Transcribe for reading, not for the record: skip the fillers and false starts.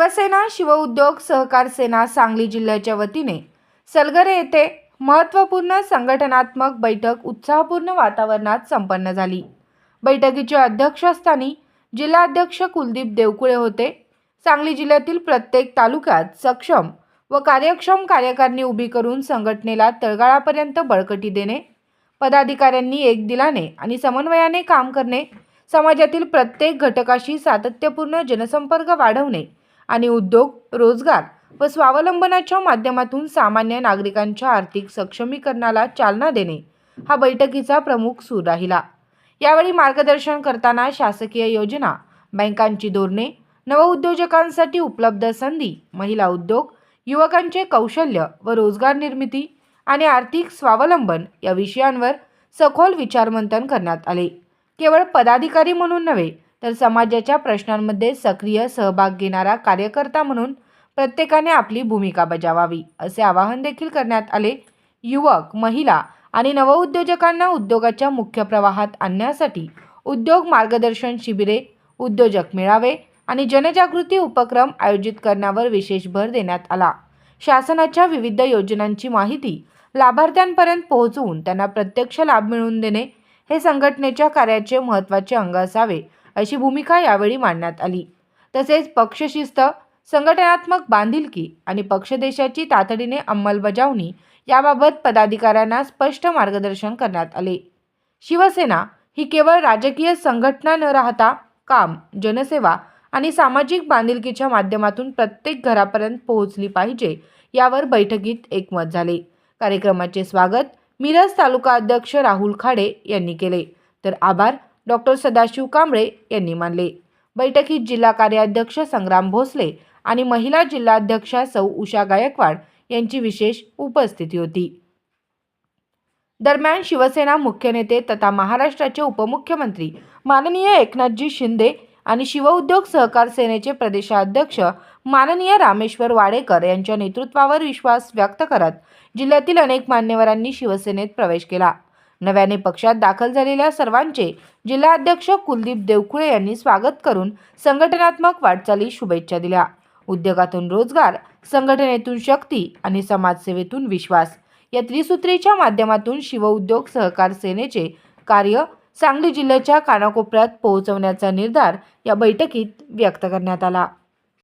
शिवसेना शिवउद्योग सहकार सेना सांगली जिल्ह्याच्या वतीने सलगरे येथे महत्त्वपूर्ण संघटनात्मक बैठक उत्साहपूर्ण वातावरणात संपन्न झाली। बैठकीच्या अध्यक्षस्थानी जिल्हाध्यक्ष कुलदीप देवकुळे होते। सांगली जिल्ह्यातील प्रत्येक तालुक्यात सक्षम व कार्यक्षम कार्यकारिणी उभी करून संघटनेला तळागाळापर्यंत बळकटी देणे, पदाधिकाऱ्यांनी एक दिलाने आणि समन्वयाने काम करणे, समाजातील प्रत्येक घटकाशी सातत्यपूर्ण जनसंपर्क वाढवणे आणि उद्योग, रोजगार व स्वावलंबनाच्या माध्यमातून सामान्य नागरिकांच्या आर्थिक सक्षमीकरणाला चालना देणे हा बैठकीचा प्रमुख सूर राहिला। यावेळी मार्गदर्शन करताना शासकीय योजना, बँकांची धोरणे, नवउद्योजकांसाठी उपलब्ध संधी, महिला उद्योग, युवकांचे कौशल्य व रोजगार निर्मिती आणि आर्थिक स्वावलंबन या विषयांवर सखोल विचारमंथन करण्यात आले। केवळ पदाधिकारी म्हणून नव्हे तर समाजाच्या प्रश्नांमध्ये सक्रिय सहभाग घेणारा कार्यकर्ता म्हणून प्रत्येकाने आपली भूमिका बजावावी असे आवाहन देखील करण्यात आले। युवक, महिला आणि नवउद्योजकांना उद्योगाच्या मुख्य प्रवाहात आणण्यासाठी उद्योग मार्गदर्शन शिबिरे, उद्योजक मेळावे आणि जनजागृती उपक्रम आयोजित करण्यावर विशेष भर देण्यात आला। शासनाच्या विविध योजनांची माहिती लाभार्थ्यांपर्यंत पोहोचवून त्यांना प्रत्यक्ष लाभ मिळवून देणे हे संघटनेच्या कार्याचे महत्त्वाचे अंग असावे अशी भूमिका यावेळी मांडण्यात आली। तसेच पक्षशिस्त, संघटनात्मक बांधिलकी आणि पक्षदेशाची तातडीने अंमलबजावणी याबाबत पदाधिकाऱ्यांना स्पष्ट मार्गदर्शन करण्यात आले। शिवसेना ही केवळ राजकीय संघटना न राहता काम, जनसेवा आणि सामाजिक बांधिलकीच्या माध्यमातून प्रत्येक घरापर्यंत पोहोचली पाहिजे यावर बैठकीत एकमत झाले। कार्यक्रमाचे स्वागत मिरज तालुका अध्यक्ष राहुल खाडे यांनी केले, तर आभार डॉक्टर सदाशिव कांबळे यांनी मानले। बैठकीत जिल्हा कार्याध्यक्ष संग्राम भोसले आणि महिला जिल्हाध्यक्षा सौ उषा गायकवाड यांची विशेष उपस्थिती होती। दरम्यान शिवसेना मुख्य नेते तथा महाराष्ट्राचे उपमुख्यमंत्री माननीय एकनाथजी शिंदे आणि शिवउद्योग सहकार सेनेचे प्रदेशाध्यक्ष माननीय रामेश्वर वाडेकर यांच्या नेतृत्वावर विश्वास व्यक्त करत जिल्ह्यातील अनेक मान्यवरांनी शिवसेनेत प्रवेश केला। नव्याने पक्षात दाखल झालेल्या सर्वांचे जिल्हाध्यक्ष कुलदीप देवकुळे यांनी स्वागत करून संघटनात्मक वाटचालीस शुभेच्छा दिल्या। उद्योगातून रोजगार, संघटनेतून शक्ती आणि समाजसेवेतून विश्वास या त्रिसूत्रीच्या माध्यमातून शिवउद्योग सहकार सेनेचे कार्य सांगली जिल्ह्याच्या कानाकोपऱ्यात पोहोचवण्याचा निर्धार या बैठकीत व्यक्त करण्यात आला।